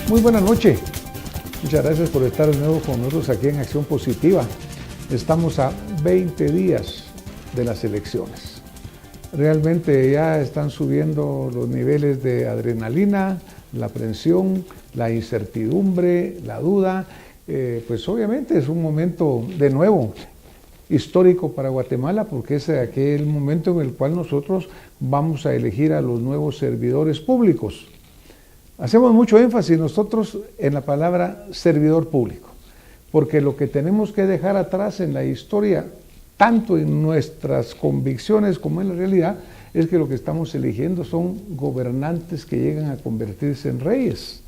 Muy buena noche. Muchas gracias por estar de nuevo con nosotros aquí en Acción Positiva. Estamos a 20 días de las elecciones. Realmente ya están subiendo los niveles de adrenalina, la aprensión, la incertidumbre, la duda. Pues obviamente es un momento de nuevo histórico para Guatemala, porque es aquel momento en el cual nosotros vamos a elegir a los nuevos servidores públicos. Hacemos mucho énfasis nosotros en la palabra servidor público, porque lo que tenemos que dejar atrás en la historia, tanto en nuestras convicciones como en la realidad, es que lo que estamos eligiendo son gobernantes que llegan a convertirse en reyes.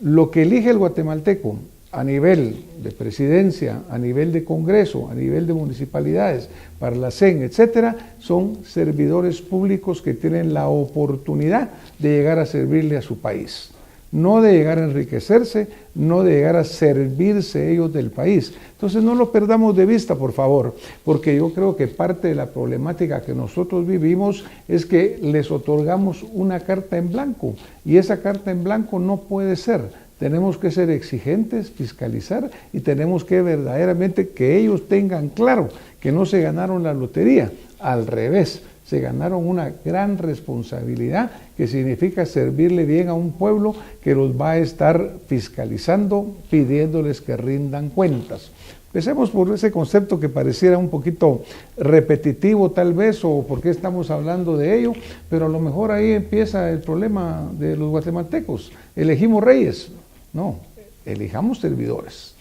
Lo que elige el guatemalteco a nivel de presidencia, a nivel de Congreso, a nivel de municipalidades, para la CEN, etcétera, son servidores públicos que tienen la oportunidad de llegar a servirle a su país. No de llegar a enriquecerse, no de llegar a servirse ellos del país. Entonces no lo perdamos de vista, por favor, porque yo creo que parte de la problemática que nosotros vivimos es que les otorgamos una carta en blanco, y esa carta en blanco no puede ser. Tenemos que ser exigentes, fiscalizar, y tenemos que verdaderamente que ellos tengan claro que no se ganaron la lotería, al revés, se ganaron una gran responsabilidad que significa servirle bien a un pueblo que los va a estar fiscalizando, pidiéndoles que rindan cuentas. Empecemos por ese concepto que pareciera un poquito repetitivo tal vez, o por qué estamos hablando de ello, pero a lo mejor ahí empieza el problema de los guatemaltecos. Elegimos reyes. No, elijamos servidores.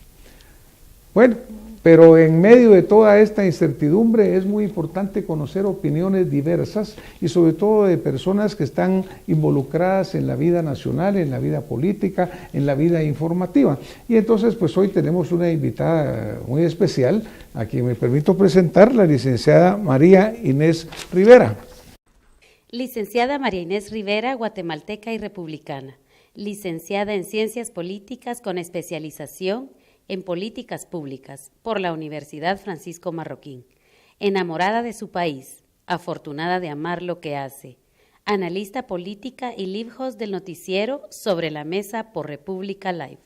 Bueno, pero en medio de toda esta incertidumbre es muy importante conocer opiniones diversas y sobre todo de personas que están involucradas en la vida nacional, en la vida política, en la vida informativa. Y entonces pues hoy tenemos una invitada muy especial a quien me permito presentar, la licenciada María Inés Rivera. Licenciada María Inés Rivera, guatemalteca y republicana. Licenciada en Ciencias Políticas con especialización en Políticas Públicas por la Universidad Francisco Marroquín. Enamorada de su país, afortunada de amar lo que hace. Analista política y live host del noticiero Sobre la Mesa por República Live.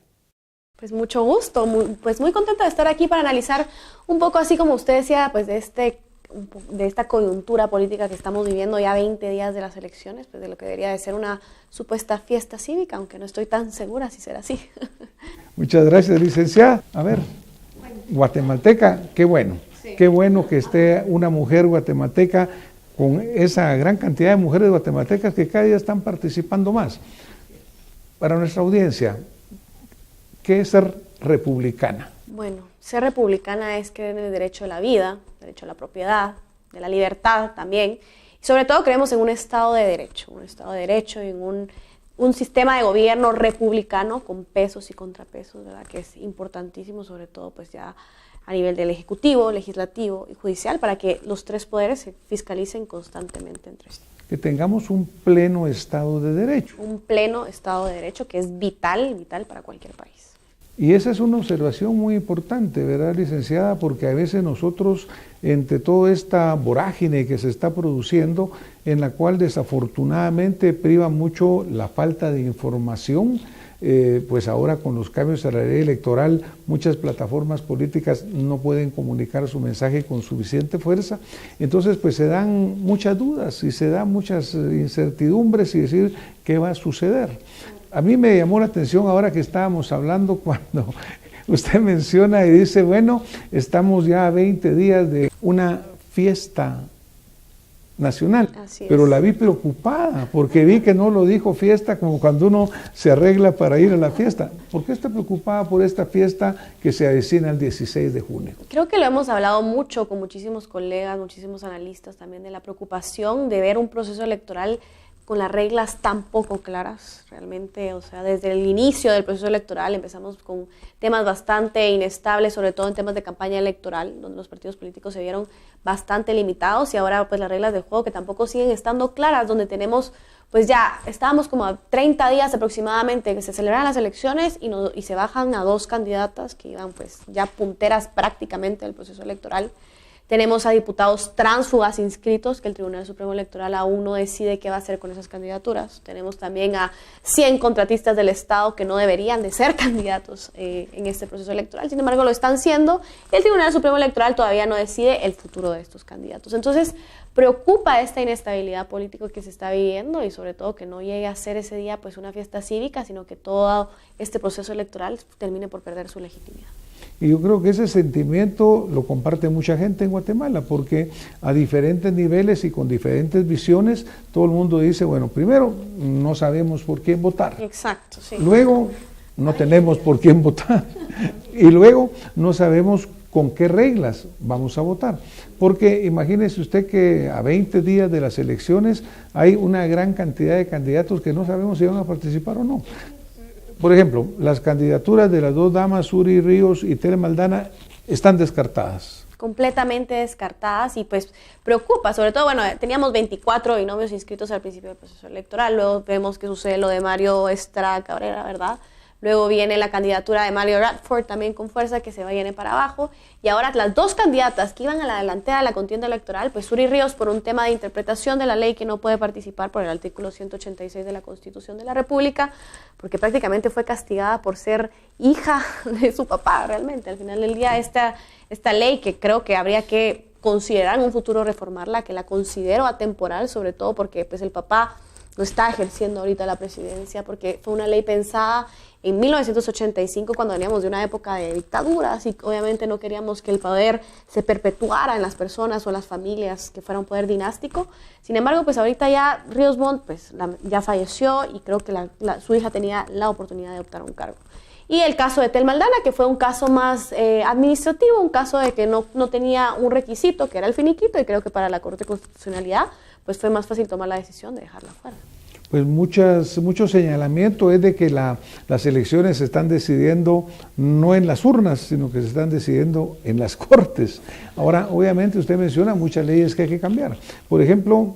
Pues mucho gusto, muy contenta de estar aquí para analizar un poco, así como usted decía, pues de esta coyuntura política que estamos viviendo ya 20 días de las elecciones, pues de lo que debería de ser una supuesta fiesta cívica, aunque no estoy tan segura si será así. Muchas gracias, licenciada. A ver, guatemalteca, qué bueno. Sí. Qué bueno que esté una mujer guatemalteca con esa gran cantidad de mujeres guatemaltecas que cada día están participando más. Para nuestra audiencia, ¿qué es ser republicana? Bueno, ser republicana es creer en el derecho a la vida, derecho a la propiedad, de la libertad también. Y sobre todo creemos en un Estado de Derecho y en un sistema de gobierno republicano con pesos y contrapesos, ¿verdad? Que es importantísimo, sobre todo pues ya a nivel del Ejecutivo, Legislativo y Judicial, para que los tres poderes se fiscalicen constantemente entre sí. Que tengamos un pleno Estado de Derecho. Un pleno Estado de Derecho que es vital para cualquier país. Y esa es una observación muy importante, ¿verdad, licenciada? Porque a veces nosotros, entre toda esta vorágine que se está produciendo, en la cual desafortunadamente priva mucho la falta de información, pues ahora con los cambios a la ley electoral, muchas plataformas políticas no pueden comunicar su mensaje con suficiente fuerza, entonces pues se dan muchas dudas y se dan muchas incertidumbres y decir qué va a suceder. A mí me llamó la atención ahora que estábamos hablando cuando usted menciona y dice, bueno, estamos ya a 20 días de una fiesta nacional, pero la vi preocupada porque vi que no lo dijo fiesta como cuando uno se arregla para ir a la fiesta. ¿Por qué está preocupada por esta fiesta que se avecina el 16 de junio? Creo que lo hemos hablado mucho con muchísimos colegas, muchísimos analistas también, de la preocupación de ver un proceso electoral con las reglas tan poco claras, realmente, o sea, desde el inicio del proceso electoral empezamos con temas bastante inestables, sobre todo en temas de campaña electoral, donde los partidos políticos se vieron bastante limitados, y ahora pues las reglas del juego que tampoco siguen estando claras, donde tenemos, pues ya estábamos como a 30 días aproximadamente que se celebran las elecciones y se bajan a dos candidatas que iban pues ya punteras prácticamente del proceso electoral, Tenemos a diputados tránsfugas inscritos que el Tribunal Supremo Electoral aún no decide qué va a hacer con esas candidaturas. Tenemos también a 100 contratistas del Estado que no deberían de ser candidatos en este proceso electoral. Sin embargo, lo están siendo. El Tribunal Supremo Electoral todavía no decide el futuro de estos candidatos. Entonces, preocupa esta inestabilidad política que se está viviendo y sobre todo que no llegue a ser ese día pues una fiesta cívica, sino que todo este proceso electoral termine por perder su legitimidad. Y yo creo que ese sentimiento lo comparte mucha gente en Guatemala, porque a diferentes niveles y con diferentes visiones, todo el mundo dice, bueno, primero, no sabemos por quién votar. Exacto, sí. Luego, no tenemos por quién votar. Y luego, no sabemos con qué reglas vamos a votar. Porque imagínese usted que a 20 días de las elecciones hay una gran cantidad de candidatos que no sabemos si van a participar o no. Por ejemplo, las candidaturas de las dos damas, Suri Ríos y Tere Maldana, están descartadas. Completamente descartadas y pues preocupa, sobre todo, bueno, teníamos 24 binomios inscritos al principio del proceso electoral, luego vemos que sucede lo de Mario Estrada Cabrera, ¿verdad? Luego viene la candidatura de Mario Radford también con fuerza que se viene para abajo. Y ahora las dos candidatas que iban a la delantera de la contienda electoral, pues Suri Ríos por un tema de interpretación de la ley que no puede participar por el artículo 186 de la Constitución de la República, porque prácticamente fue castigada por ser hija de su papá realmente. Al final del día esta ley que creo que habría que considerar en un futuro reformarla, que la considero atemporal, sobre todo porque pues el papá no está ejerciendo ahorita la presidencia, porque fue una ley pensada en 1985 cuando veníamos de una época de dictaduras y obviamente no queríamos que el poder se perpetuara en las personas o en las familias, que fuera un poder dinástico. Sin embargo, pues ahorita ya Ríos Montt pues, ya falleció y creo que su hija tenía la oportunidad de optar a un cargo. Y el caso de Tel Maldana, que fue un caso más administrativo, un caso de que no tenía un requisito, que era el finiquito, y creo que para la Corte de Constitucionalidad pues fue más fácil tomar la decisión de dejarla fuera. Pues mucho señalamiento es de que las elecciones se están decidiendo no en las urnas, sino que se están decidiendo en las cortes. Ahora, obviamente usted menciona muchas leyes que hay que cambiar. Por ejemplo,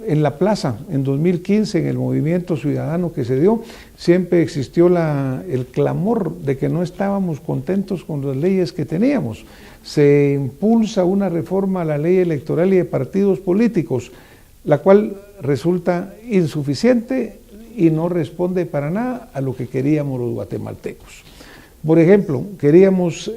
en la plaza, en 2015, en el movimiento ciudadano que se dio, siempre existió el clamor de que no estábamos contentos con las leyes que teníamos. Se impulsa una reforma a la ley electoral y de partidos políticos, la cual resulta insuficiente y no responde para nada a lo que queríamos los guatemaltecos. Por ejemplo, queríamos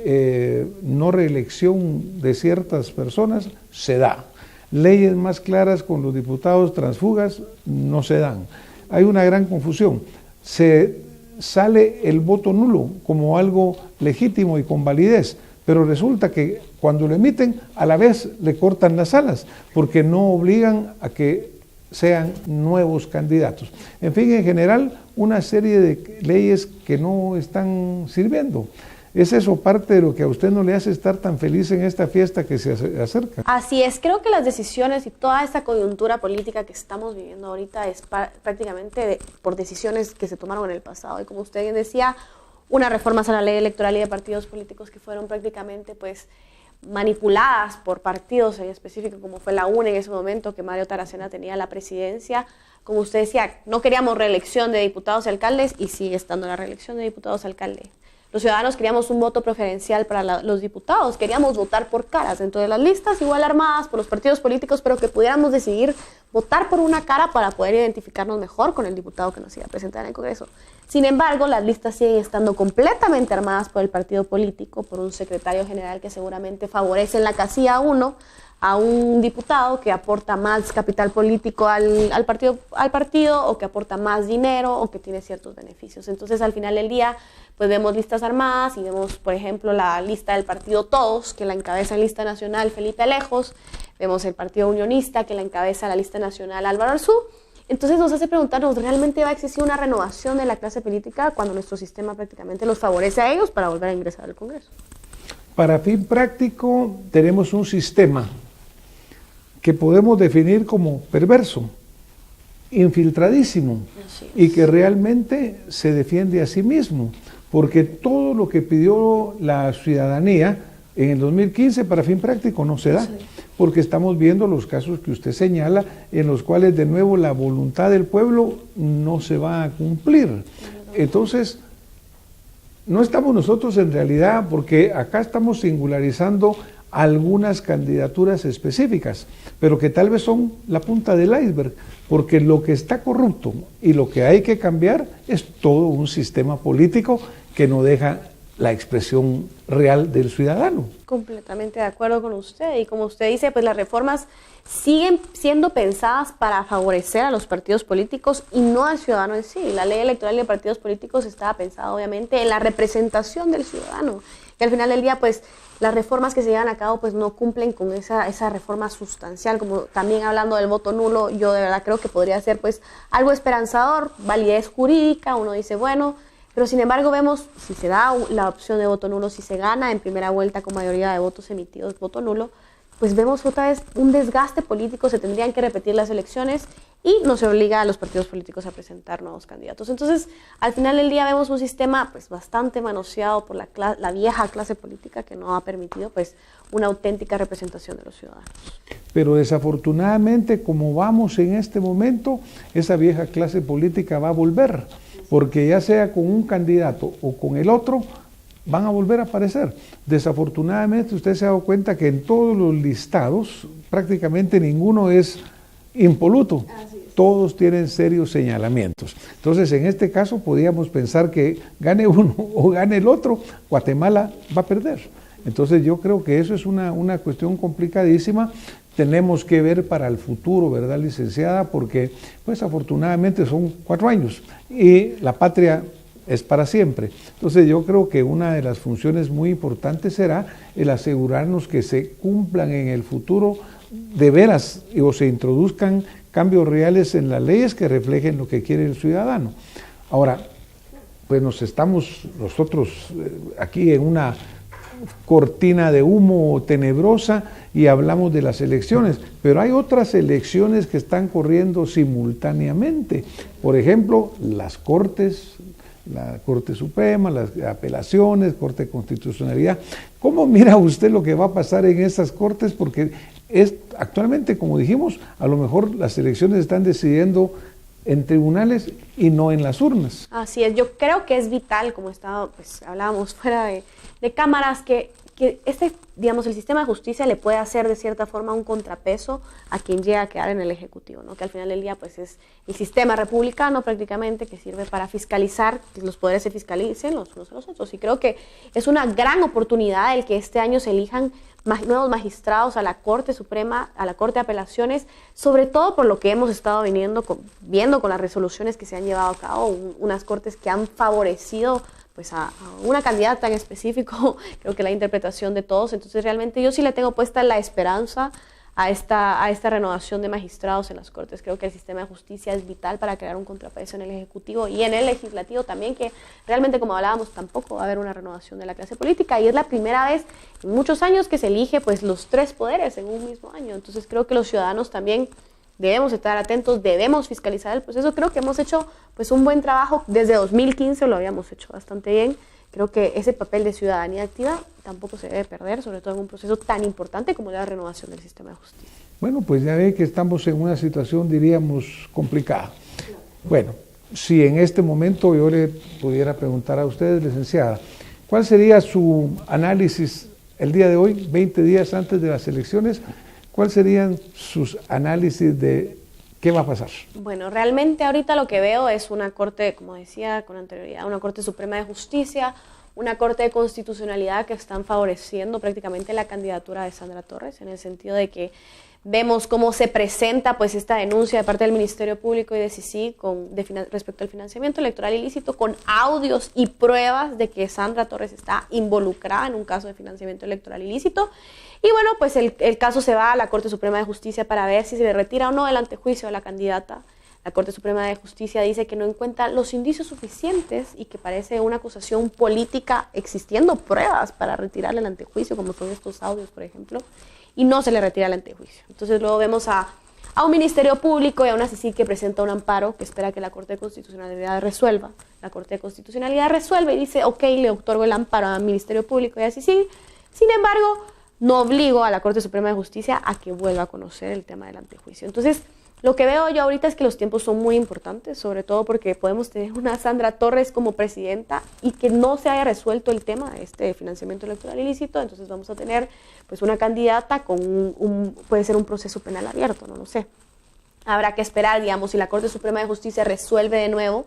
no reelección de ciertas personas, se da. Leyes más claras con los diputados transfugas no se dan. Hay una gran confusión. Se sale el voto nulo como algo legítimo y con validez, pero resulta que cuando lo emiten, a la vez le cortan las alas, porque no obligan a que sean nuevos candidatos. En fin, en general, una serie de leyes que no están sirviendo. ¿Es eso parte de lo que a usted no le hace estar tan feliz en esta fiesta que se acerca? Así es, creo que las decisiones y toda esta coyuntura política que estamos viviendo ahorita es prácticamente por decisiones que se tomaron en el pasado. Y como usted bien decía, unas reformas a la ley electoral y de partidos políticos que fueron prácticamente pues manipuladas por partidos en específico, como fue la UNE en ese momento, que Mario Taracena tenía la presidencia. Como usted decía, no queríamos reelección de diputados y alcaldes y sigue estando la reelección de diputados y alcaldes. Los ciudadanos queríamos un voto preferencial para los diputados, queríamos votar por caras dentro de las listas, igual armadas por los partidos políticos, pero que pudiéramos decidir votar por una cara para poder identificarnos mejor con el diputado que nos iba a presentar en el Congreso. Sin embargo, las listas siguen estando completamente armadas por el partido político, por un secretario general que seguramente favorece en la casilla 1 a un diputado que aporta más capital político al partido o que aporta más dinero o que tiene ciertos beneficios. Entonces, al final del día, pues vemos listas armadas y vemos, por ejemplo, la lista del partido Todos, que la encabeza en lista nacional Felipe Alejos, vemos el partido unionista, que la encabeza la lista nacional Álvaro Arzú. Entonces nos hace preguntarnos, ¿realmente va a existir una renovación de la clase política cuando nuestro sistema prácticamente los favorece a ellos para volver a ingresar al Congreso? Para fin práctico, tenemos un sistema que podemos definir como perverso, infiltradísimo, y que realmente se defiende a sí mismo, porque todo lo que pidió la ciudadanía en el 2015 para fin práctico no se da, porque estamos viendo los casos que usted señala, en los cuales de nuevo la voluntad del pueblo no se va a cumplir. Entonces, no estamos nosotros en realidad, porque acá estamos singularizando algunas candidaturas específicas, pero que tal vez son la punta del iceberg, porque lo que está corrupto y lo que hay que cambiar es todo un sistema político que no deja la expresión real del ciudadano. Completamente de acuerdo con usted, y como usted dice, pues las reformas siguen siendo pensadas para favorecer a los partidos políticos y no al ciudadano en sí. La ley electoral de partidos políticos estaba pensada obviamente en la representación del ciudadano, y al final del día pues las reformas que se llevan a cabo pues no cumplen con esa reforma sustancial. Como también hablando del voto nulo, yo de verdad creo que podría ser pues algo esperanzador, validez jurídica, uno dice bueno, pero sin embargo vemos si se da la opción de voto nulo, si se gana en primera vuelta con mayoría de votos emitidos voto nulo, pues vemos otra vez un desgaste político, se tendrían que repetir las elecciones y no se obliga a los partidos políticos a presentar nuevos candidatos. Entonces, al final del día vemos un sistema pues bastante manoseado por la vieja clase política que no ha permitido pues una auténtica representación de los ciudadanos. Pero desafortunadamente, como vamos en este momento, esa vieja clase política va a volver, porque ya sea con un candidato o con el otro, van a volver a aparecer. Desafortunadamente, usted se ha dado cuenta que en todos los listados, prácticamente ninguno es impoluto. Todos tienen serios señalamientos. Entonces, en este caso, podríamos pensar que gane uno o gane el otro, Guatemala va a perder. Entonces, yo creo que eso es una cuestión complicadísima. Tenemos que ver para el futuro, ¿verdad, licenciada? Porque, pues, afortunadamente son 4 años y la patria es para siempre. Entonces yo creo que una de las funciones muy importantes será el asegurarnos que se cumplan en el futuro de veras o se introduzcan cambios reales en las leyes que reflejen lo que quiere el ciudadano. Ahora, pues nos estamos nosotros aquí en una cortina de humo tenebrosa y hablamos de las elecciones, pero hay otras elecciones que están corriendo simultáneamente. Por ejemplo, las Cortes, la Corte Suprema, las apelaciones, Corte de Constitucionalidad. ¿Cómo mira usted lo que va a pasar en esas cortes? Porque actualmente, como dijimos, a lo mejor las elecciones están decidiendo en tribunales y no en las urnas. Así es, yo creo que es vital, como pues, hablábamos fuera de cámaras, que digamos, el sistema de justicia le puede hacer de cierta forma un contrapeso a quien llega a quedar en el Ejecutivo, ¿no? Que al final del día pues es el sistema republicano prácticamente que sirve para fiscalizar, que los poderes se fiscalicen los unos a los otros. Y creo que es una gran oportunidad el que este año se elijan nuevos magistrados a la Corte Suprema, a la Corte de Apelaciones, sobre todo por lo que hemos estado viendo con las resoluciones que se han llevado a cabo, unas cortes que han favorecido pues a una candidata en específico, creo que la interpretación de todos. Entonces realmente yo sí le tengo puesta la esperanza a esta renovación de magistrados en las Cortes. Creo que el sistema de justicia es vital para crear un contrapeso en el Ejecutivo y en el Legislativo también, que realmente, como hablábamos, tampoco va a haber una renovación de la clase política, y es la primera vez en muchos años que se elige pues los 3 poderes en un mismo año. Entonces creo que los ciudadanos también debemos estar atentos, debemos fiscalizar el proceso. Creo que hemos hecho pues un buen trabajo, desde 2015 lo habíamos hecho bastante bien. Creo que ese papel de ciudadanía activa tampoco se debe perder, sobre todo en un proceso tan importante como la renovación del sistema de justicia. Bueno, pues ya ve que estamos en una situación, diríamos, complicada. Bueno, si en este momento yo le pudiera preguntar a usted, licenciada, ¿cuál sería su análisis el día de hoy, 20 días antes de las elecciones? ¿Cuáles serían sus análisis de qué va a pasar? Bueno, realmente ahorita lo que veo es una Corte, como decía con anterioridad, una Corte Suprema de Justicia, una Corte de Constitucionalidad que están favoreciendo prácticamente la candidatura de Sandra Torres, en el sentido de que vemos cómo se presenta pues esta denuncia de parte del Ministerio Público y de CICIG respecto al financiamiento electoral ilícito, con audios y pruebas de que Sandra Torres está involucrada en un caso de financiamiento electoral ilícito. Y bueno, pues el caso se va a la Corte Suprema de Justicia para ver si se le retira o no el antejuicio a la candidata. La Corte Suprema de Justicia dice que no encuentra los indicios suficientes y que parece una acusación política, existiendo pruebas para retirarle el antejuicio, como son estos audios, por ejemplo, y no se le retira el antejuicio. Entonces luego vemos a un Ministerio Público y a una CICIG que presenta un amparo que espera que la Corte de Constitucionalidad resuelva. La Corte de Constitucionalidad resuelve y dice, ok, le otorgo el amparo al Ministerio Público y a CICIG. Sin embargo, no obligo a la Corte Suprema de Justicia a que vuelva a conocer el tema del antejuicio. Entonces, Lo que veo yo ahorita es que los tiempos son muy importantes, sobre todo porque podemos tener una Sandra Torres como presidenta y que no se haya resuelto el tema de financiamiento electoral ilícito, entonces vamos a tener pues una candidata con puede ser un proceso penal abierto, no lo sé. Habrá que esperar, digamos, si la Corte Suprema de Justicia resuelve de nuevo,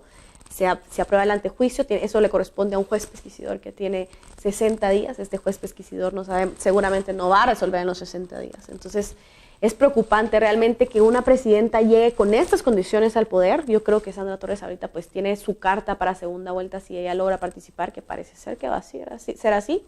se aprueba el antejuicio, eso le corresponde a un juez pesquisidor que tiene 60 días, este juez pesquisidor seguramente no va a resolver en los 60 días, entonces es preocupante realmente que una presidenta llegue con estas condiciones al poder. Yo creo que Sandra Torres ahorita pues tiene su carta para segunda vuelta si ella logra participar, que parece ser que va a ser así.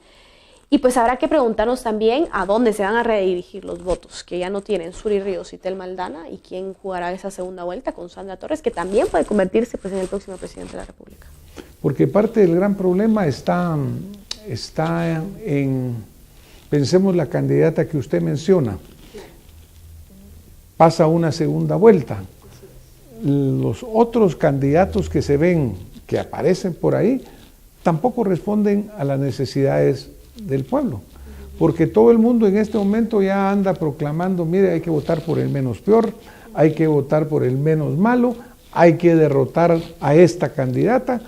Y pues habrá que preguntarnos también a dónde se van a redirigir los votos, que ya no tienen Suri Ríos y Tel Maldana, y quién jugará esa segunda vuelta con Sandra Torres, que también puede convertirse pues en el próximo presidente de la República. Porque parte del gran problema está en, pensemos la candidata que usted menciona, pasa una segunda vuelta. Los otros candidatos que se ven, que aparecen por ahí, tampoco responden a las necesidades del pueblo. Porque todo el mundo en este momento ya anda proclamando, mire, hay que votar por el menos peor, hay que votar por el menos malo, hay que derrotar a esta candidata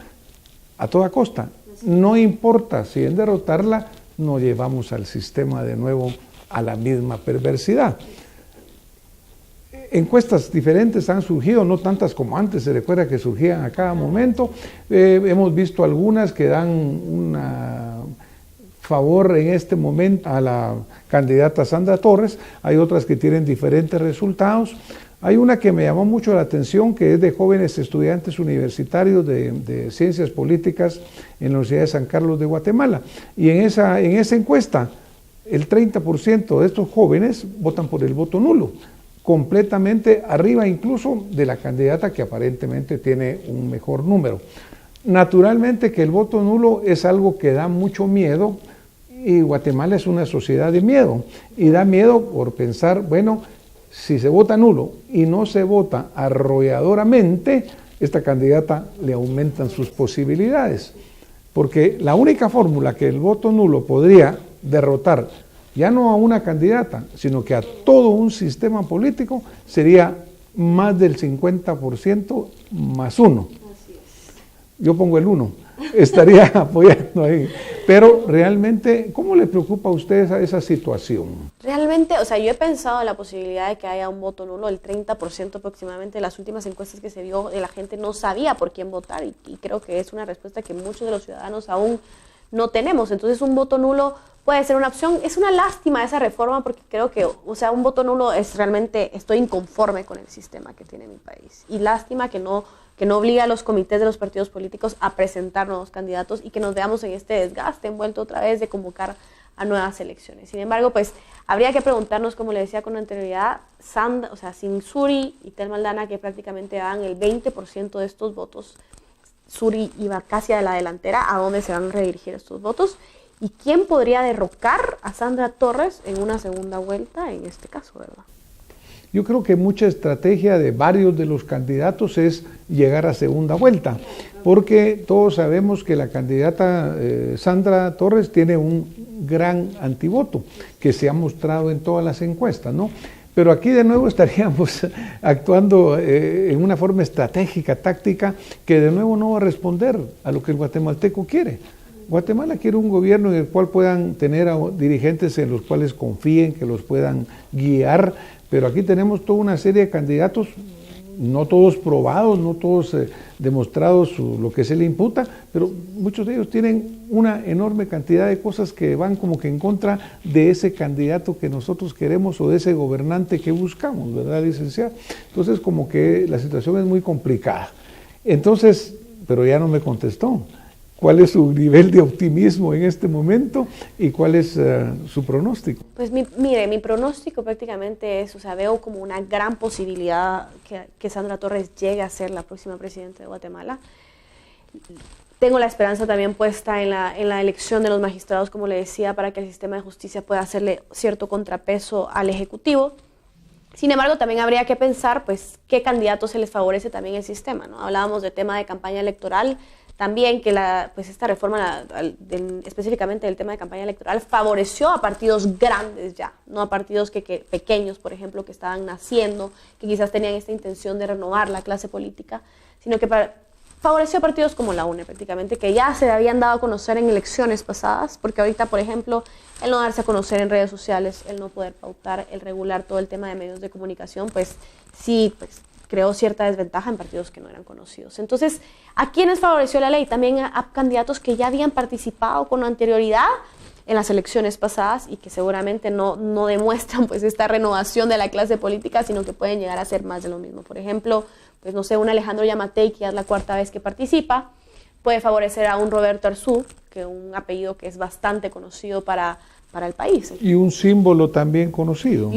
a toda costa. No importa si en derrotarla nos llevamos al sistema de nuevo a la misma perversidad. Encuestas diferentes han surgido, no tantas como antes, se recuerda que surgían a cada momento. Hemos visto algunas que dan un favor en este momento a la candidata Sandra Torres, hay otras que tienen diferentes resultados. Hay una que me llamó mucho la atención, que es de jóvenes estudiantes universitarios de Ciencias Políticas en la Universidad de San Carlos de Guatemala. Y en esa encuesta, el 30% de estos jóvenes votan por el voto nulo, completamente arriba incluso de la candidata que aparentemente tiene un mejor número. Naturalmente que el voto nulo es algo que da mucho miedo, y Guatemala es una sociedad de miedo, y da miedo por pensar, bueno, si se vota nulo y no se vota arrolladoramente, esta candidata le aumentan sus posibilidades, porque la única fórmula que el voto nulo podría derrotar ya no a una candidata, sino que a todo un sistema político, sería más del 50% más 1. Yo pongo el 1, estaría apoyando ahí. Pero realmente, ¿cómo le preocupa a usted esa situación? Realmente, o sea, yo he pensado en la posibilidad de que haya un voto nulo, el 30% aproximadamente. Las últimas encuestas que se dio, la gente no sabía por quién votar, y creo que es una respuesta que muchos de los ciudadanos aún no tenemos. Entonces un voto nulo puede ser una opción. Es una lástima esa reforma, porque creo que, o sea, un voto nulo es realmente, estoy inconforme con el sistema que tiene mi país. Y lástima que no obliga a los comités de los partidos políticos a presentar nuevos candidatos y que nos veamos en este desgaste envuelto otra vez de convocar a nuevas elecciones. Sin embargo, pues habría que preguntarnos, como le decía con anterioridad, o sea, sin Suri y Tel Maldana, que prácticamente dan el 20% de estos votos, Suri iba casi a la delantera, ¿a dónde se van a redirigir estos votos? ¿Y quién podría derrocar a Sandra Torres en una segunda vuelta en este caso, verdad? Yo creo que mucha estrategia de varios de los candidatos es llegar a segunda vuelta, porque todos sabemos que la candidata Sandra Torres tiene un gran antivoto, que se ha mostrado en todas las encuestas, ¿no? Pero aquí de nuevo estaríamos actuando en una forma estratégica, táctica, que de nuevo no va a responder a lo que el guatemalteco quiere. Guatemala quiere un gobierno en el cual puedan tener a dirigentes en los cuales confíen, que los puedan guiar, pero aquí tenemos toda una serie de candidatos, no todos probados, no todos demostrados lo que se le imputa, pero muchos de ellos tienen una enorme cantidad de cosas que van como que en contra de ese candidato que nosotros queremos o de ese gobernante que buscamos, ¿verdad, licenciada? Entonces como que la situación es muy complicada. Entonces, pero ya no me contestó. ¿Cuál es su nivel de optimismo en este momento y cuál es su pronóstico? Pues mire, mi pronóstico prácticamente es, o sea, veo como una gran posibilidad que Sandra Torres llegue a ser la próxima presidenta de Guatemala. Tengo la esperanza también puesta en la elección de los magistrados, como le decía, para que el sistema de justicia pueda hacerle cierto contrapeso al Ejecutivo. Sin embargo, también habría que pensar, pues, qué candidatos se les favorece también el sistema, ¿no? Hablábamos de tema de campaña electoral. también que esta reforma, específicamente del tema de campaña electoral, favoreció a partidos grandes ya, no a partidos pequeños, por ejemplo, que estaban naciendo, que quizás tenían esta intención de renovar la clase política, sino que favoreció a partidos como la UNE prácticamente, que ya se habían dado a conocer en elecciones pasadas, porque ahorita, por ejemplo, el no darse a conocer en redes sociales, el no poder pautar, el regular todo el tema de medios de comunicación, pues sí, pues creó cierta desventaja en partidos que no eran conocidos. Entonces, ¿a quiénes favoreció la ley? También a candidatos que ya habían participado con anterioridad en las elecciones pasadas y que seguramente no demuestran pues esta renovación de la clase política, sino que pueden llegar a ser más de lo mismo. Por ejemplo, pues no sé, un Alejandro Yamatei, que ya es la 4ª vez que participa, puede favorecer a un Roberto Arzú, que es un apellido que es bastante conocido para el país. Y un símbolo también conocido.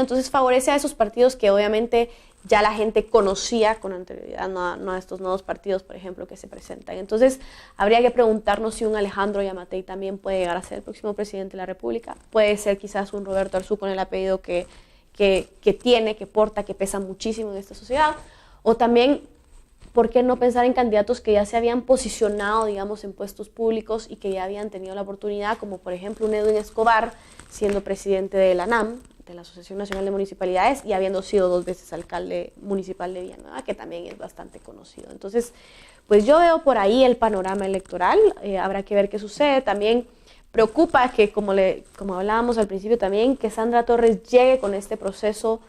Entonces favorece a esos partidos que obviamente ya la gente conocía con anterioridad, no a estos nuevos partidos, por ejemplo, que se presentan. Entonces habría que preguntarnos si un Alejandro Yamatei también puede llegar a ser el próximo presidente de la República. Puede ser quizás un Roberto Arzú con el apellido que tiene, que porta, que pesa muchísimo en esta sociedad. O también, ¿por qué no pensar en candidatos que ya se habían posicionado, digamos, en puestos públicos y que ya habían tenido la oportunidad, como por ejemplo un Edwin Escobar, siendo presidente de la ANAM, de la Asociación Nacional de Municipalidades, y habiendo sido 2 veces alcalde municipal de Villanueva, que también es bastante conocido. Entonces, pues yo veo por ahí el panorama electoral, habrá que ver qué sucede. También preocupa que, como hablábamos al principio también, que Sandra Torres llegue con este proceso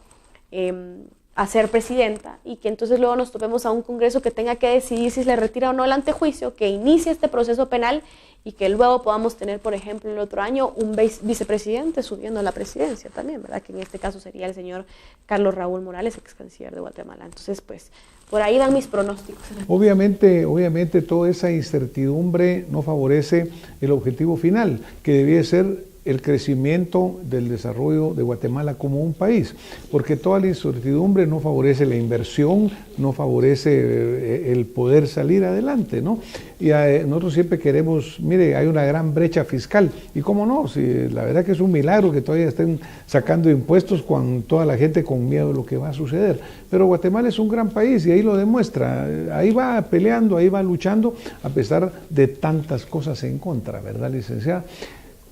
a ser presidenta y que entonces luego nos topemos a un Congreso que tenga que decidir si se le retira o no el antejuicio, que inicie este proceso penal y que luego podamos tener, por ejemplo, el otro año un vicepresidente subiendo a la presidencia también, ¿verdad? Que en este caso sería el señor Carlos Raúl Morales, ex canciller de Guatemala. Entonces, pues, por ahí van mis pronósticos. Obviamente toda esa incertidumbre no favorece el objetivo final, que debía ser el crecimiento del desarrollo de Guatemala como un país, porque toda la incertidumbre no favorece la inversión, no favorece el poder salir adelante, ¿no? Y nosotros siempre queremos, mire, hay una gran brecha fiscal, y cómo no, si la verdad que es un milagro que todavía estén sacando impuestos con toda la gente con miedo de lo que va a suceder, pero Guatemala es un gran país y ahí lo demuestra, ahí va peleando, ahí va luchando, a pesar de tantas cosas en contra, ¿verdad, licenciada?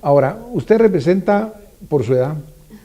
Ahora, usted representa, por su edad,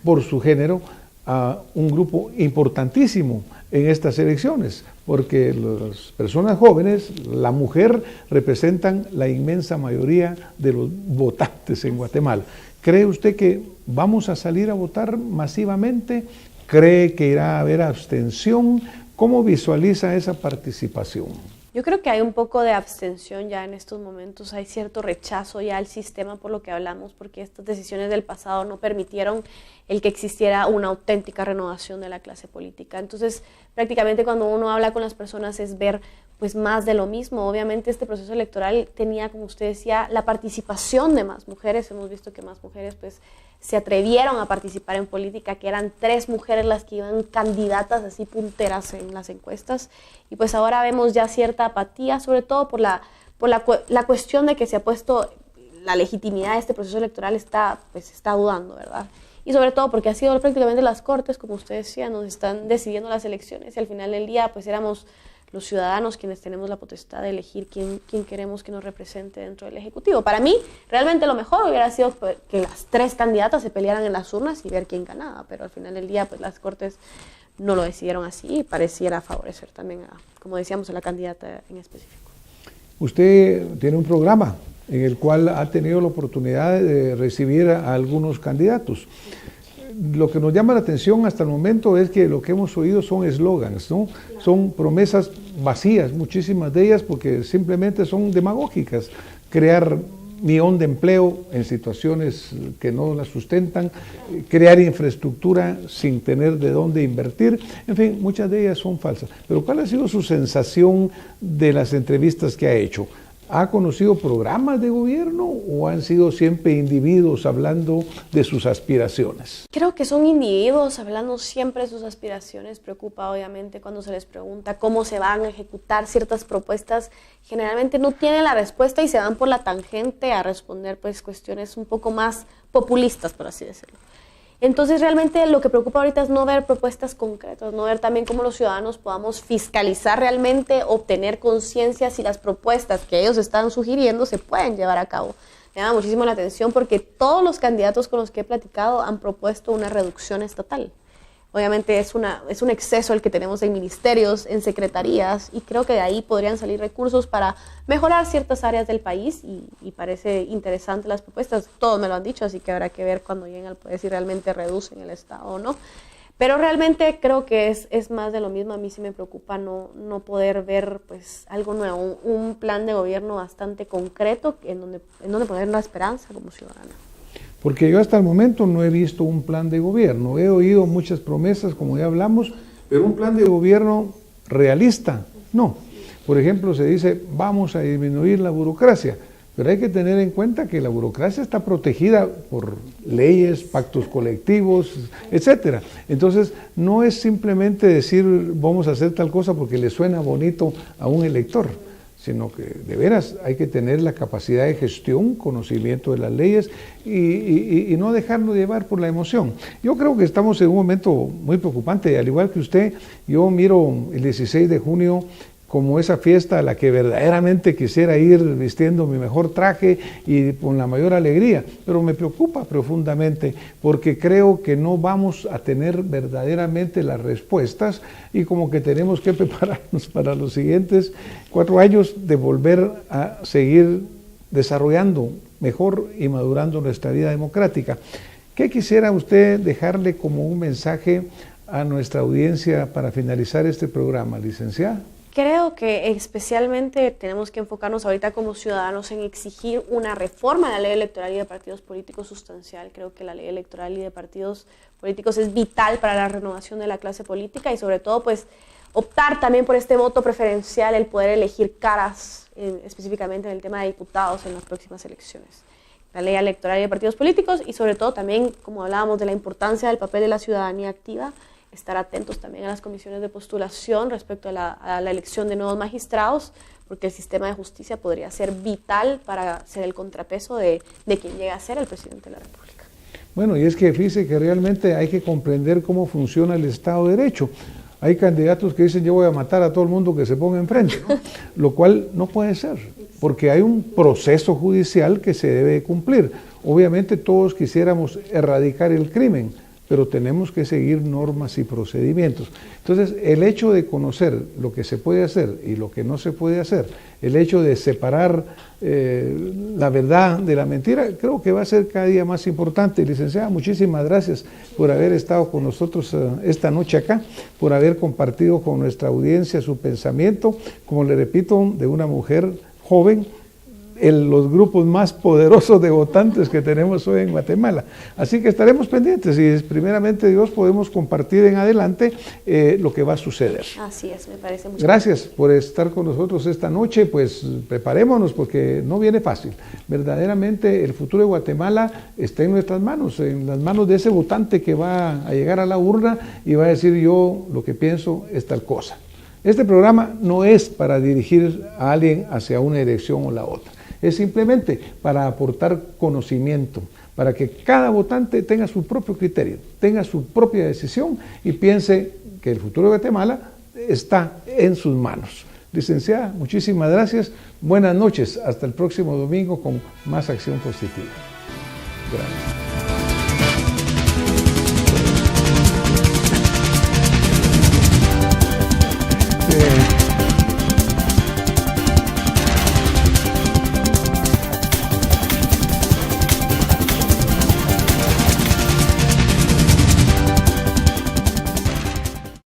por su género, a un grupo importantísimo en estas elecciones, porque las personas jóvenes, la mujer, representan la inmensa mayoría de los votantes en Guatemala. ¿Cree usted que vamos a salir a votar masivamente? ¿Cree que irá a haber abstención? ¿Cómo visualiza esa participación? Yo creo que hay un poco de abstención ya en estos momentos, hay cierto rechazo ya al sistema por lo que hablamos, porque estas decisiones del pasado no permitieron el que existiera una auténtica renovación de la clase política. Entonces, prácticamente cuando uno habla con las personas es ver pues más de lo mismo. Obviamente este proceso electoral tenía, como usted decía, la participación de más mujeres. Hemos visto que más mujeres pues se atrevieron a participar en política, que eran 3 mujeres las que iban candidatas así punteras en las encuestas, y pues ahora vemos ya cierta apatía, sobre todo por la cuestión de que se ha puesto la legitimidad de este proceso electoral está dudando, ¿verdad? Y sobre todo porque ha sido prácticamente las Cortes, como usted decía, nos están decidiendo las elecciones y al final del día pues éramos los ciudadanos quienes tenemos la potestad de elegir quién queremos que nos represente dentro del Ejecutivo. Para mí, realmente lo mejor hubiera sido que las 3 candidatas se pelearan en las urnas y ver quién ganaba, pero al final del día, pues las Cortes no lo decidieron así y pareciera favorecer también, como decíamos, a la candidata en específico. Usted tiene un programa en el cual ha tenido la oportunidad de recibir a algunos candidatos. Lo que nos llama la atención hasta el momento es que lo que hemos oído son eslogans, ¿no? Son promesas vacías, muchísimas de ellas, porque simplemente son demagógicas. Crear 1.000.000 de empleo en situaciones que no las sustentan, crear infraestructura sin tener de dónde invertir, en fin, muchas de ellas son falsas. Pero ¿cuál ha sido su sensación de las entrevistas que ha hecho? ¿Ha conocido programas de gobierno o han sido siempre individuos hablando de sus aspiraciones? Creo que son individuos hablando siempre de sus aspiraciones. Preocupa obviamente cuando se les pregunta cómo se van a ejecutar ciertas propuestas. Generalmente no tienen la respuesta y se van por la tangente a responder pues cuestiones un poco más populistas, por así decirlo. Entonces realmente lo que preocupa ahorita es no ver propuestas concretas, no ver también cómo los ciudadanos podamos fiscalizar realmente, obtener conciencia si las propuestas que ellos están sugiriendo se pueden llevar a cabo. Me llama muchísimo la atención porque todos los candidatos con los que he platicado han propuesto una reducción estatal. Obviamente es un exceso el que tenemos en ministerios, en secretarías, y creo que de ahí podrían salir recursos para mejorar ciertas áreas del país, y parece interesante las propuestas. Todos me lo han dicho, así que habrá que ver cuando lleguen al poder si realmente reducen el Estado o no. Pero realmente creo que es más de lo mismo. A mí sí me preocupa no poder ver pues algo nuevo, un plan de gobierno bastante concreto en donde poner la esperanza como ciudadana. Porque yo hasta el momento no he visto un plan de gobierno. He oído muchas promesas, como ya hablamos, pero un plan de gobierno realista, no. Por ejemplo, se dice, vamos a disminuir la burocracia, pero hay que tener en cuenta que la burocracia está protegida por leyes, pactos colectivos, etcétera. Entonces, no es simplemente decir, vamos a hacer tal cosa porque le suena bonito a un elector, sino que de veras hay que tener la capacidad de gestión, conocimiento de las leyes y no dejarnos llevar por la emoción. Yo creo que estamos en un momento muy preocupante, al igual que usted. Yo miro el 16 de junio como esa fiesta a la que verdaderamente quisiera ir vistiendo mi mejor traje y con la mayor alegría, pero me preocupa profundamente porque creo que no vamos a tener verdaderamente las respuestas y como que tenemos que prepararnos para los siguientes 4 años de volver a seguir desarrollando mejor y madurando nuestra vida democrática. ¿Qué quisiera usted dejarle como un mensaje a nuestra audiencia para finalizar este programa, licenciada? Creo que especialmente tenemos que enfocarnos ahorita como ciudadanos en exigir una reforma a la ley electoral y de partidos políticos sustancial. Creo que la ley electoral y de partidos políticos es vital para la renovación de la clase política y sobre todo pues optar también por este voto preferencial, el poder elegir caras específicamente en el tema de diputados en las próximas elecciones. La ley electoral y de partidos políticos y sobre todo también, como hablábamos, de la importancia del papel de la ciudadanía activa, estar atentos también a las comisiones de postulación respecto a la elección de nuevos magistrados, porque el sistema de justicia podría ser vital para ser el contrapeso de quien llegue a ser el presidente de la República. Bueno, y es que fíjese que realmente hay que comprender cómo funciona el Estado de Derecho. Hay candidatos que dicen yo voy a matar a todo el mundo que se ponga enfrente, ¿no? Lo cual no puede ser, porque hay un proceso judicial que se debe cumplir. Obviamente todos quisiéramos erradicar el crimen, pero tenemos que seguir normas y procedimientos. Entonces, el hecho de conocer lo que se puede hacer y lo que no se puede hacer, el hecho de separar la verdad de la mentira, creo que va a ser cada día más importante. Licenciada, muchísimas gracias por haber estado con nosotros esta noche acá, por haber compartido con nuestra audiencia su pensamiento, como le repito, de una mujer joven, los grupos más poderosos de votantes que tenemos hoy en Guatemala. Así que estaremos pendientes y primeramente Dios podemos compartir en adelante lo que va a suceder. Así es, me parece mucho. Gracias por estar con nosotros esta noche, pues preparémonos porque no viene fácil. Verdaderamente el futuro de Guatemala está en nuestras manos, en las manos de ese votante que va a llegar a la urna y va a decir yo lo que pienso es tal cosa. Este programa no es para dirigir a alguien hacia una dirección o la otra. Es simplemente para aportar conocimiento, para que cada votante tenga su propio criterio, tenga su propia decisión y piense que el futuro de Guatemala está en sus manos. Licenciada, muchísimas gracias. Buenas noches. Hasta el próximo domingo con más Acción Positiva. Gracias.